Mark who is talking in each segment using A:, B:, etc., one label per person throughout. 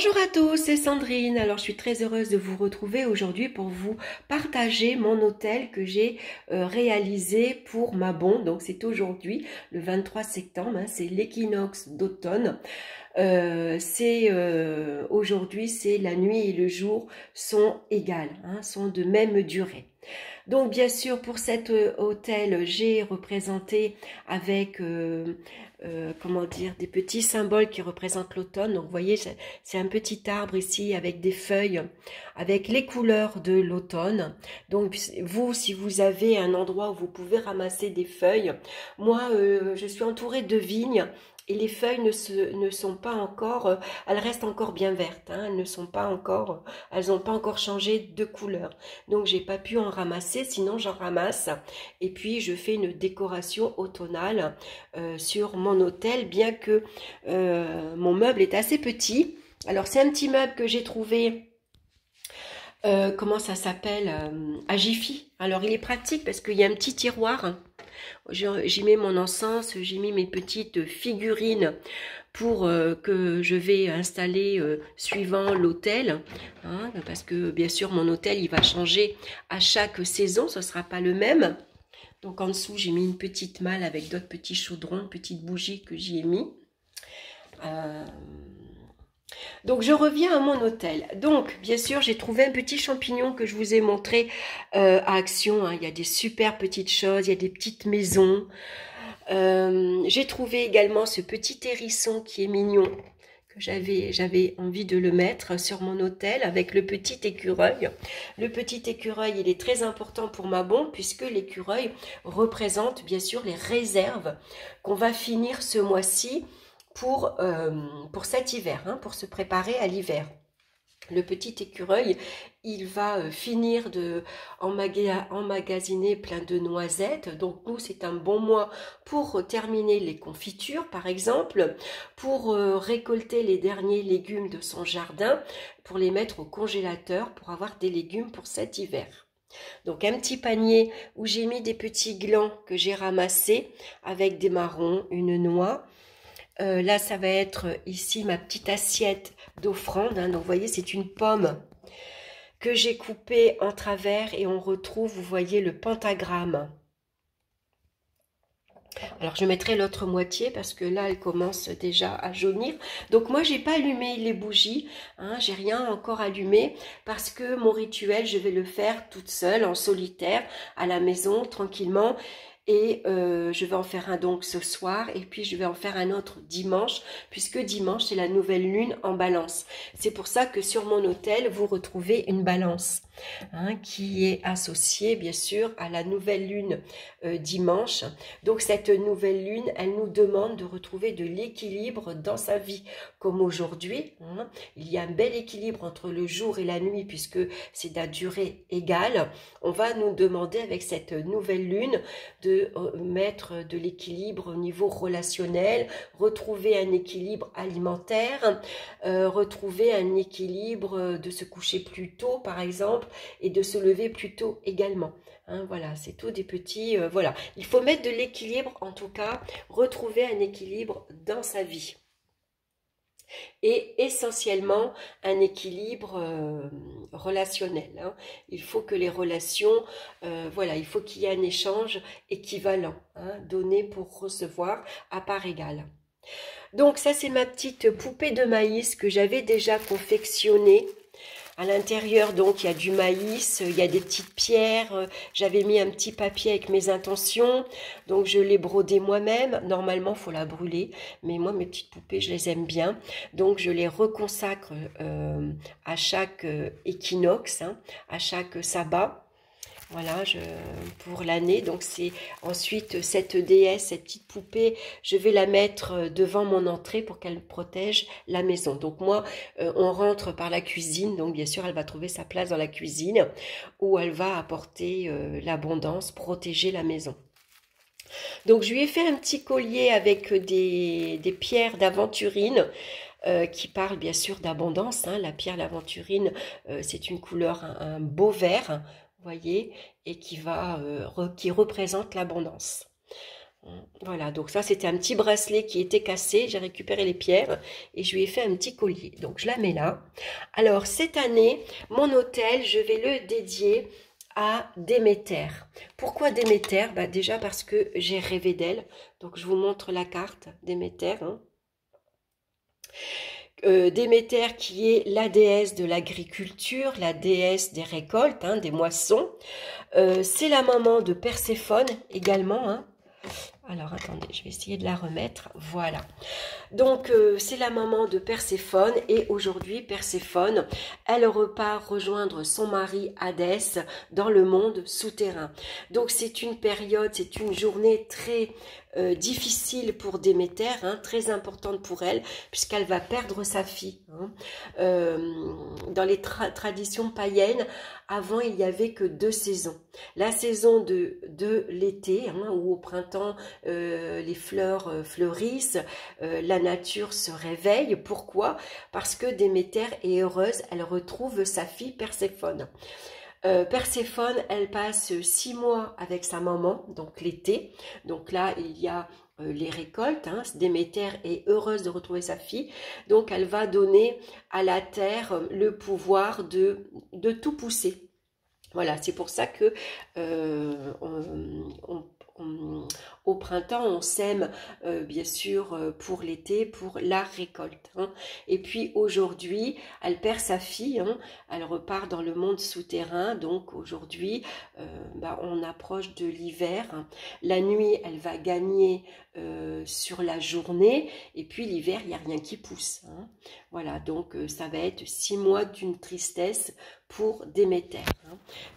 A: Bonjour à tous, c'est Sandrine. Alors, je suis très heureuse de vous retrouver aujourd'hui pour vous partager mon hôtel que j'ai réalisé pour Mabon. Donc, c'est aujourd'hui, le 23 septembre, hein, c'est l'équinoxe d'automne. Aujourd'hui, c'est la nuit et le jour sont égales, hein, sont de même durée. Donc bien sûr pour cet hôtel j'ai représenté avec comment dire, des petits symboles qui représentent l'automne. Donc vous voyez c'est un petit arbre ici avec des feuilles avec les couleurs de l'automne. Donc vous, si vous avez un endroit où vous pouvez ramasser des feuilles, moi je suis entourée de vignes. Et les feuilles ne sont pas encore, elles restent encore bien vertes, hein, elles ne sont pas encore, elles n'ont pas encore changé de couleur. Donc j'ai pas pu en ramasser, sinon j'en ramasse. Et puis je fais une décoration automnale sur mon hôtel, bien que mon meuble est assez petit. Alors c'est un petit meuble que j'ai trouvé. Comment ça s'appelle à Jiffy. Alors il est pratique parce qu'il y a un petit tiroir. J'y mets mon encens, j'ai mis mes petites figurines pour que je vais installer suivant l'hôtel, hein, parce que bien sûr mon hôtel il va changer à chaque saison, ce ne sera pas le même. Donc en dessous j'ai mis une petite malle avec d'autres petits chaudrons, petites bougies que j'y ai mis. Euh, donc je reviens à mon hôtel. Donc bien sûr j'ai trouvé un petit champignon que je vous ai montré à Action, hein. Il y a des super petites choses, il y a des petites maisons. J'ai trouvé également ce petit hérisson qui est mignon, que j'avais envie de le mettre sur mon hôtel avec le petit écureuil. Le petit écureuil, il est très important pour Mabon puisque l'écureuil représente bien sûr les réserves qu'on va finir ce mois-ci pour cet hiver, hein, pour se préparer à l'hiver. Le petit écureuil, il va finir de emmagasiner plein de noisettes. Donc nous, c'est un bon mois pour terminer les confitures, par exemple, pour récolter les derniers légumes de son jardin, pour les mettre au congélateur, pour avoir des légumes pour cet hiver. Donc un petit panier où j'ai mis des petits glands que j'ai ramassés avec des marrons, une noix. Là, ça va être ici ma petite assiette d'offrande, hein. Donc, vous voyez, c'est une pomme que j'ai coupée en travers et on retrouve, vous voyez, le pentagramme. Alors, je mettrai l'autre moitié parce que là, elle commence déjà à jaunir. Donc, moi, j'ai pas allumé les bougies, hein, j'ai rien encore allumé parce que mon rituel, je vais le faire toute seule, en solitaire, à la maison, tranquillement. Et je vais en faire un donc ce soir et puis je vais en faire un autre dimanche puisque dimanche c'est la nouvelle lune en balance. C'est pour ça que sur mon hôtel vous retrouvez une balance, hein, qui est associée bien sûr à la nouvelle lune dimanche. Donc cette nouvelle lune elle nous demande de retrouver de l'équilibre dans sa vie comme aujourd'hui, hein. Il y a un bel équilibre entre le jour et la nuit puisque c'est la durée égale. On va nous demander avec cette nouvelle lune de mettre de l'équilibre au niveau relationnel, retrouver un équilibre alimentaire, retrouver un équilibre de se coucher plus tôt par exemple et de se lever plus tôt également. Hein, voilà, c'est tout des petits... voilà, il faut mettre de l'équilibre en tout cas, retrouver un équilibre dans sa vie. Et essentiellement un équilibre relationnel, hein. Il faut que les relations, voilà, il faut qu'il y ait un échange équivalent, hein, donné pour recevoir à part égale. Donc ça c'est ma petite poupée de maïs que j'avais déjà confectionnée. À l'intérieur, donc, il y a du maïs, il y a des petites pierres. J'avais mis un petit papier avec mes intentions. Donc, je l'ai brodé moi-même. Normalement, il faut la brûler. Mais moi, mes petites poupées, je les aime bien. Donc, je les reconsacre à chaque équinoxe, hein, à chaque sabbat. Voilà, pour l'année. Donc c'est ensuite cette déesse, cette petite poupée, je vais la mettre devant mon entrée pour qu'elle protège la maison. Donc moi, on rentre par la cuisine, donc bien sûr elle va trouver sa place dans la cuisine où elle va apporter l'abondance, protéger la maison. Donc je lui ai fait un petit collier avec des pierres d'aventurine. Qui parle bien sûr d'abondance, hein. La pierre d'aventurine, c'est une couleur, un beau vert, vous voyez, et qui représente l'abondance. Voilà, donc ça c'était un petit bracelet qui était cassé, j'ai récupéré les pierres et je lui ai fait un petit collier. Donc je la mets là. Alors cette année, mon hôtel, je vais le dédier à Déméter. Pourquoi Déméter? Bah déjà parce que j'ai rêvé d'elle. Donc je vous montre la carte Déméter. Déméter qui est la déesse de l'agriculture, la déesse des récoltes, des moissons. C'est la maman de Perséphone également. Alors, attendez, je vais essayer de la remettre. Voilà. Donc, c'est la maman de Perséphone. Et aujourd'hui, Perséphone, elle repart rejoindre son mari Hadès dans le monde souterrain. Donc, c'est une période, c'est une journée très difficile pour Déméter, très importante pour elle, puisqu'elle va perdre sa fille. Dans les traditions païennes, avant, il n'y avait que 2 saisons. La saison de l'été, où au printemps, les fleurs fleurissent, la nature se réveille. Pourquoi? Parce que Déméter est heureuse, elle retrouve sa fille Perséphone. Perséphone, elle passe 6 mois avec sa maman, donc l'été. Donc là, il y a les récoltes. Déméter est heureuse de retrouver sa fille. Donc, elle va donner à la terre le pouvoir de tout pousser. Voilà, c'est pour ça que au printemps, on sème bien sûr pour l'été, pour la récolte. Et puis aujourd'hui, elle perd sa fille, elle repart dans le monde souterrain. Donc aujourd'hui, on approche de l'hiver. La nuit, elle va gagner sur la journée. Et puis l'hiver, il n'y a rien qui pousse. Voilà, donc ça va être 6 mois d'une tristesse pour Déméter.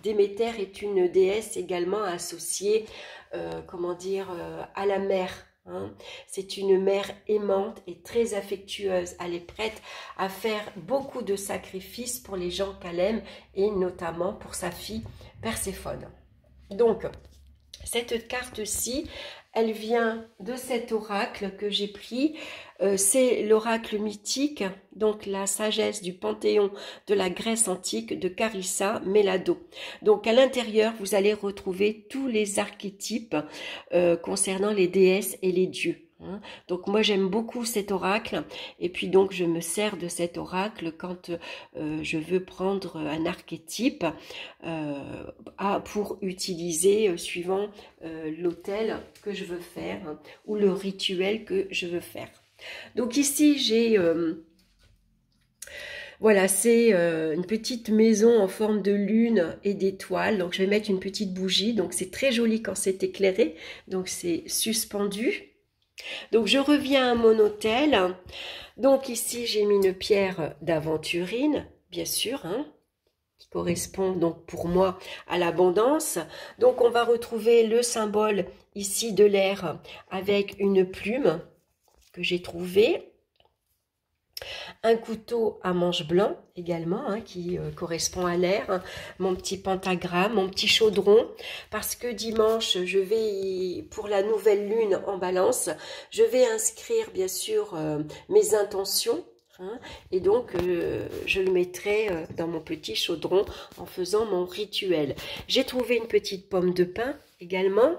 A: Déméter est une déesse également associée à la mer. C'est une mère aimante et très affectueuse. Elle est prête à faire beaucoup de sacrifices pour les gens qu'elle aime et notamment pour sa fille Perséphone. Donc, cette carte-ci, elle vient de cet oracle que j'ai pris. C'est l'oracle mythique, donc la sagesse du panthéon de la Grèce antique de Carissa Mélado. Donc à l'intérieur, vous allez retrouver tous les archétypes concernant les déesses et les dieux. Donc moi j'aime beaucoup cet oracle et puis donc je me sers de cet oracle quand je veux prendre un archétype pour utiliser suivant l'autel que je veux faire ou le rituel que je veux faire. Donc ici j'ai voilà, c'est une petite maison en forme de lune et d'étoiles. Donc je vais mettre une petite bougie, donc c'est très joli quand c'est éclairé, donc c'est suspendu. Donc je reviens à mon hôtel. Donc ici j'ai mis une pierre d'aventurine, bien sûr, qui correspond donc pour moi à l'abondance. Donc on va retrouver le symbole ici de l'air avec une plume que j'ai trouvée. Un couteau à manche blanc également, qui correspond à l'air, mon petit pentagramme, mon petit chaudron, parce que dimanche, je vais, pour la nouvelle lune en balance, je vais inscrire bien sûr mes intentions, et donc je le mettrai dans mon petit chaudron en faisant mon rituel. J'ai trouvé une petite pomme de pin également.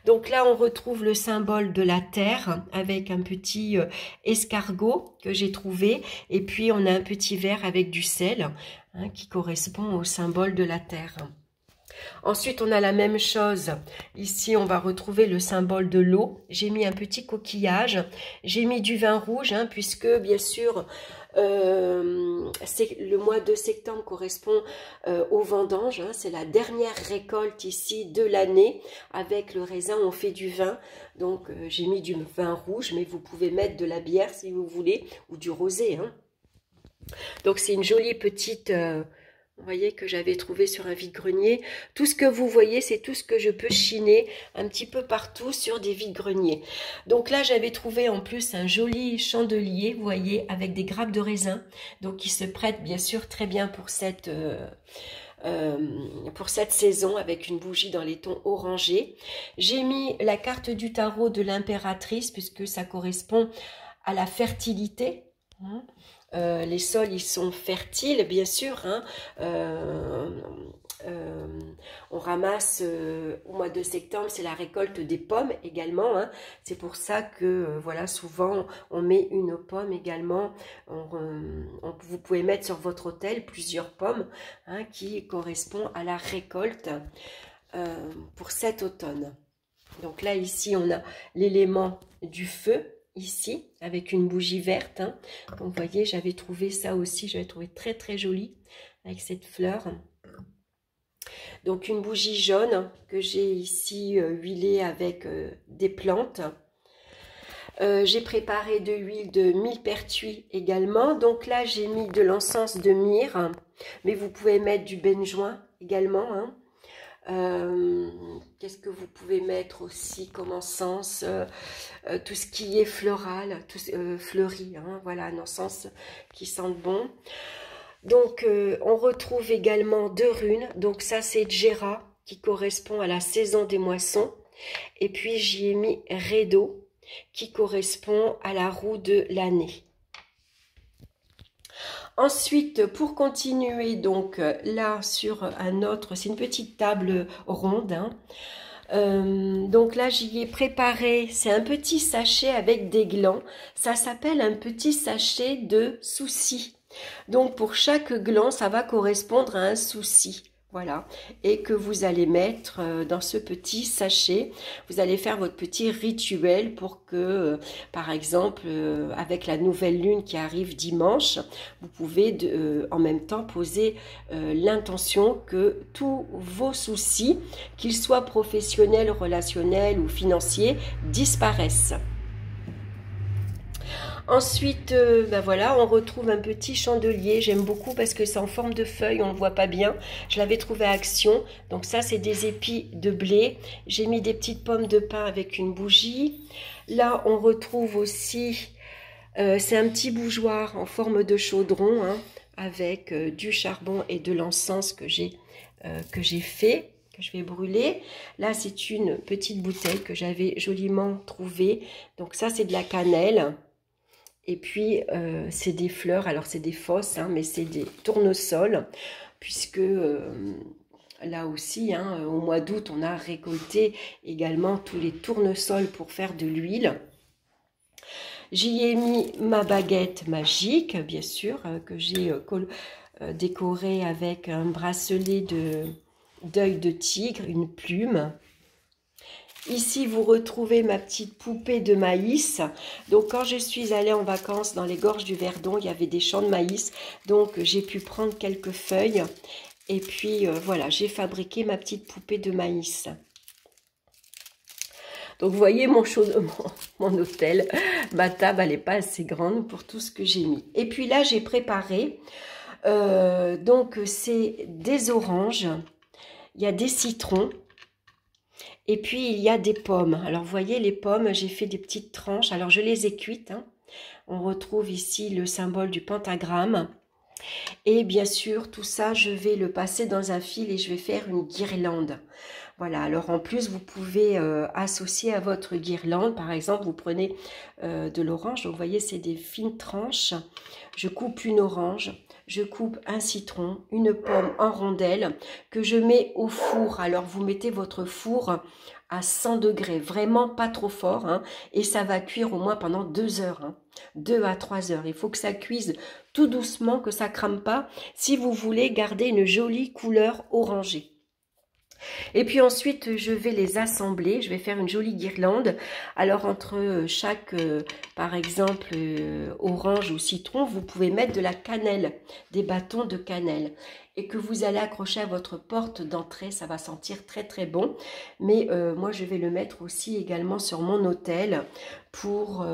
A: Donc là, on retrouve le symbole de la terre avec un petit escargot que j'ai trouvé. Et puis, on a un petit verre avec du sel qui correspond au symbole de la terre. Ensuite, on a la même chose. Ici, on va retrouver le symbole de l'eau. J'ai mis un petit coquillage. J'ai mis du vin rouge, puisque, bien sûr, le mois de septembre correspond aux vendanges. C'est la dernière récolte ici de l'année. Avec le raisin, on fait du vin. Donc, j'ai mis du vin rouge, mais vous pouvez mettre de la bière si vous voulez, ou du rosé. Donc, c'est une jolie petite... Vous voyez que j'avais trouvé sur un vide-grenier. Tout ce que vous voyez, c'est tout ce que je peux chiner un petit peu partout sur des vide-greniers. Donc là, j'avais trouvé en plus un joli chandelier, vous voyez, avec des grappes de raisin. Donc qui se prête bien sûr très bien pour cette saison avec une bougie dans les tons orangés. J'ai mis la carte du tarot de l'impératrice puisque ça correspond à la fertilité. Les sols, ils sont fertiles, bien sûr. on ramasse au mois de septembre, c'est la récolte des pommes également, hein. C'est pour ça que voilà, souvent on met une pomme également. Vous pouvez mettre sur votre autel plusieurs pommes, hein, qui correspondent à la récolte pour cet automne. Donc là, ici, on a l'élément du feu, ici, avec une bougie verte, hein. Donc, vous voyez, j'avais trouvé ça aussi, j'avais trouvé très très joli, avec cette fleur. Donc, une bougie jaune que j'ai ici huilée avec des plantes. J'ai préparé de l'huile de millepertuis également. Donc là, j'ai mis de l'encens de myrrhe, mais vous pouvez mettre du benjoin également, hein. Qu'est-ce que vous pouvez mettre aussi comme encens, tout ce qui est floral, tout, fleuri, hein, voilà, un encens qui sent bon. Donc on retrouve également deux runes, donc ça c'est Djera qui correspond à la saison des moissons, et puis j'y ai mis Redo qui correspond à la roue de l'année. Ensuite, pour continuer, donc là sur un autre, c'est une petite table ronde, hein. Donc là j'y ai préparé, c'est un petit sachet avec des glands, ça s'appelle un petit sachet de soucis. Donc pour chaque gland, ça va correspondre à un souci. Voilà, et que vous allez mettre dans ce petit sachet. Vous allez faire votre petit rituel pour que, par exemple, avec la nouvelle lune qui arrive dimanche, vous pouvez en même temps poser l'intention que tous vos soucis, qu'ils soient professionnels, relationnels ou financiers, disparaissent. Ensuite, ben voilà, on retrouve un petit chandelier. J'aime beaucoup parce que c'est en forme de feuille, on ne le voit pas bien. Je l'avais trouvé à Action. Donc ça, c'est des épis de blé. J'ai mis des petites pommes de pin avec une bougie. Là, on retrouve aussi, c'est un petit bougeoir en forme de chaudron, hein, avec du charbon et de l'encens que j'ai fait, que je vais brûler. Là, c'est une petite bouteille que j'avais joliment trouvée. Donc ça, c'est de la cannelle. Et puis, c'est des fleurs, alors c'est des fosses, hein, mais c'est des tournesols, puisque là aussi, hein, au mois d'août, on a récolté également tous les tournesols pour faire de l'huile. J'y ai mis ma baguette magique, bien sûr, que j'ai décorée avec un bracelet d'œil de tigre, une plume. Ici, vous retrouvez ma petite poupée de maïs. Donc, quand je suis allée en vacances dans les gorges du Verdon, il y avait des champs de maïs. Donc, j'ai pu prendre quelques feuilles. Et puis, voilà, j'ai fabriqué ma petite poupée de maïs. Donc, vous voyez mon hôtel. Ma table, elle n'est pas assez grande pour tout ce que j'ai mis. Et puis là, j'ai préparé. Donc, c'est des oranges. Il y a des citrons. Et puis, il y a des pommes. Alors, vous voyez, les pommes, j'ai fait des petites tranches. Alors, je les ai cuites, hein. On retrouve ici le symbole du pentagramme. Et bien sûr, tout ça, je vais le passer dans un fil et je vais faire une guirlande. Voilà, alors en plus, vous pouvez associer à votre guirlande. Par exemple, vous prenez de l'orange. Donc, vous voyez, c'est des fines tranches. Je coupe une orange. Je coupe un citron, une pomme en rondelles que je mets au four. Alors, vous mettez votre four à 100 degrés, vraiment pas trop fort, hein, et ça va cuire au moins pendant 2 heures, hein, 2 à 3 heures. Il faut que ça cuise tout doucement, que ça crame pas, si vous voulez garder une jolie couleur orangée. Et puis ensuite, je vais les assembler. Je vais faire une jolie guirlande. Alors, entre chaque, par exemple, orange ou citron, vous pouvez mettre de la cannelle, des bâtons de cannelle. Et que vous allez accrocher à votre porte d'entrée. Ça va sentir très, très bon. Mais moi, je vais le mettre aussi également sur mon autel pour,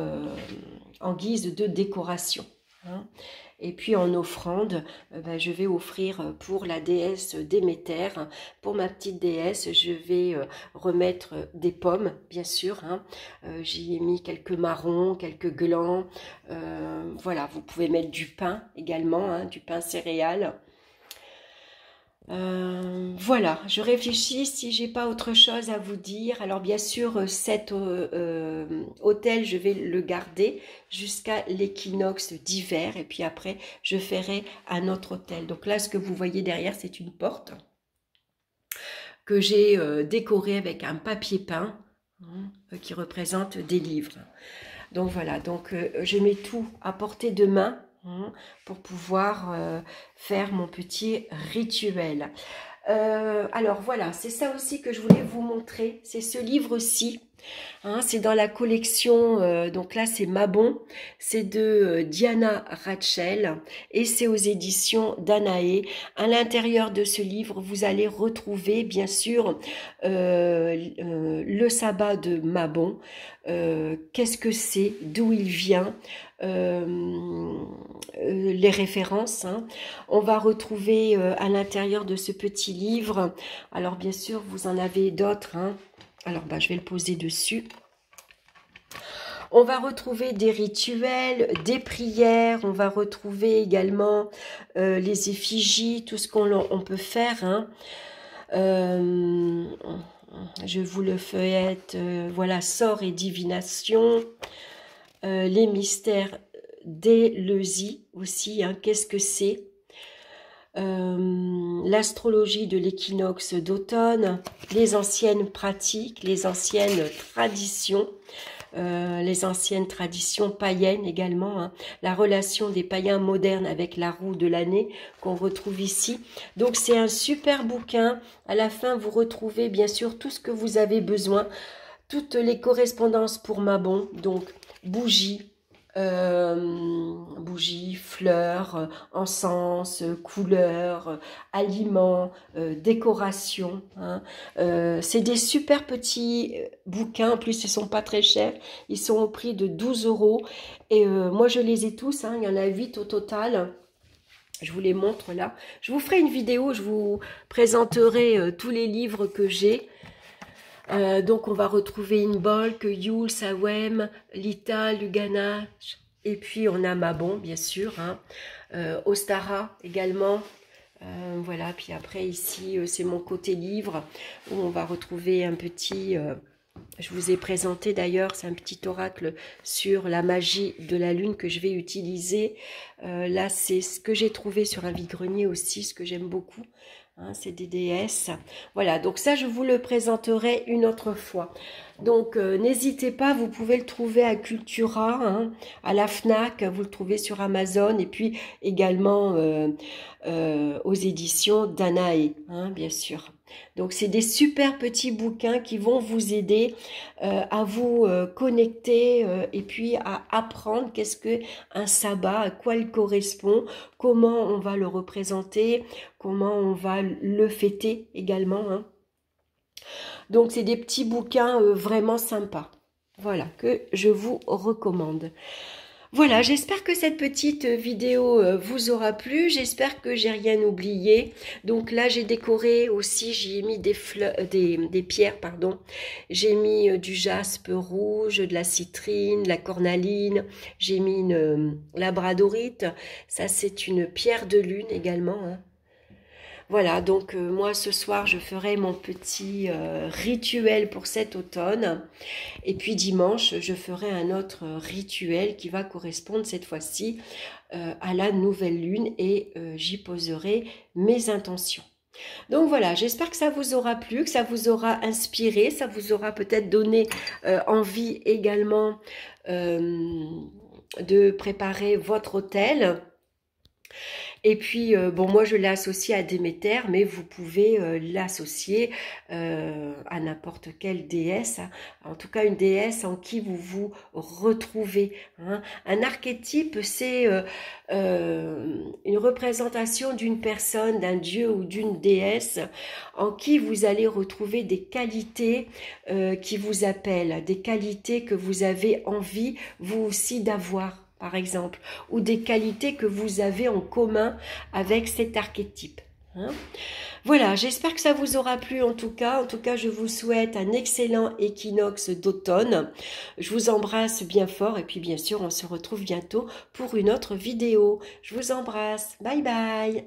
A: en guise de décoration, hein. Et puis en offrande, je vais offrir pour la déesse Déméter. Pour ma petite déesse, je vais remettre des pommes, bien sûr, hein. J'y ai mis quelques marrons, quelques glands. Voilà, vous pouvez mettre du pain également, hein, du pain céréal. Voilà, je réfléchis si j'ai pas autre chose à vous dire. Alors bien sûr, cet hôtel, je vais le garder jusqu'à l'équinoxe d'hiver. Et puis après, je ferai un autre hôtel. Donc là, ce que vous voyez derrière, c'est une porte. que j'ai décoré avec un papier peint qui représente des livres. Donc voilà, donc je mets tout à portée de main pour pouvoir faire mon petit rituel. Alors voilà, c'est ça aussi que je voulais vous montrer, c'est ce livre-ci. C'est dans la collection, donc là c'est Mabon, c'est de Diana Rachel et c'est aux éditions Danaé. À l'intérieur de ce livre, vous allez retrouver bien sûr le sabbat de Mabon, qu'est-ce que c'est, d'où il vient, les références. On va retrouver à l'intérieur de ce petit livre, alors bien sûr vous en avez d'autres, alors, je vais le poser dessus. On va retrouver des rituels, des prières. On va retrouver également les effigies, tout ce qu'on peut faire. Je vous le feuillette. Voilà, sort et divination. Les mystères d'Éleusis aussi. Qu'est-ce que c'est? L'astrologie de l'équinoxe d'automne, les anciennes pratiques, les anciennes traditions païennes également, la relation des païens modernes avec la roue de l'année qu'on retrouve ici. Donc c'est un super bouquin. À la fin, vous retrouvez bien sûr tout ce que vous avez besoin, toutes les correspondances pour Mabon, donc bougies, fleurs, encens, couleurs, aliments, décorations. C'est des super petits bouquins, en plus ils sont pas très chers, ils sont au prix de 12 € et moi je les ai tous, il y en a 8 au total. Je vous les montre là. Je vous ferai une vidéo, je vous présenterai tous les livres que j'ai. Donc on va retrouver Imbolc, Yule, Sawem, Lita, Lugana, et puis on a Mabon bien sûr, Ostara également. Voilà, puis après ici c'est mon côté livre où on va retrouver un petit, je vous ai présenté d'ailleurs, c'est un petit oracle sur la magie de la lune que je vais utiliser. Là c'est ce que j'ai trouvé sur un vide-grenier aussi, ce que j'aime beaucoup. C'est des déesses. Voilà, donc ça, je vous le présenterai une autre fois. Donc, n'hésitez pas, vous pouvez le trouver à Cultura, à la FNAC, vous le trouvez sur Amazon, et puis également aux éditions Danaé, bien sûr. Donc, c'est des super petits bouquins qui vont vous aider à vous connecter et puis à apprendre qu'est-ce que un sabbat, à quoi il correspond, comment on va le représenter, comment on va le fêter également. Donc, c'est des petits bouquins vraiment sympas. Voilà, que je vous recommande. Voilà, j'espère que cette petite vidéo vous aura plu. J'espère que j'ai rien oublié. Donc là, j'ai décoré aussi, j'ai mis des pierres, pardon. J'ai mis du jaspe rouge, de la citrine, de la cornaline. J'ai mis une labradorite. Ça, c'est une pierre de lune également. Voilà, donc moi ce soir je ferai mon petit rituel pour cet automne et puis dimanche je ferai un autre rituel qui va correspondre cette fois-ci à la nouvelle lune et j'y poserai mes intentions. Donc voilà, j'espère que ça vous aura plu, que ça vous aura inspiré, ça vous aura peut-être donné envie également de préparer votre autel. Et puis, bon, moi, je l'ai associé à Déméter, mais vous pouvez l'associer à n'importe quelle déesse. En tout cas, une déesse en qui vous vous retrouvez. Un archétype, c'est une représentation d'une personne, d'un dieu ou d'une déesse en qui vous allez retrouver des qualités qui vous appellent, des qualités que vous avez envie, vous aussi, d'avoir, par exemple, ou des qualités que vous avez en commun avec cet archétype. Voilà, j'espère que ça vous aura plu en tout cas. En tout cas, je vous souhaite un excellent équinoxe d'automne. Je vous embrasse bien fort et puis bien sûr, on se retrouve bientôt pour une autre vidéo. Je vous embrasse. Bye bye.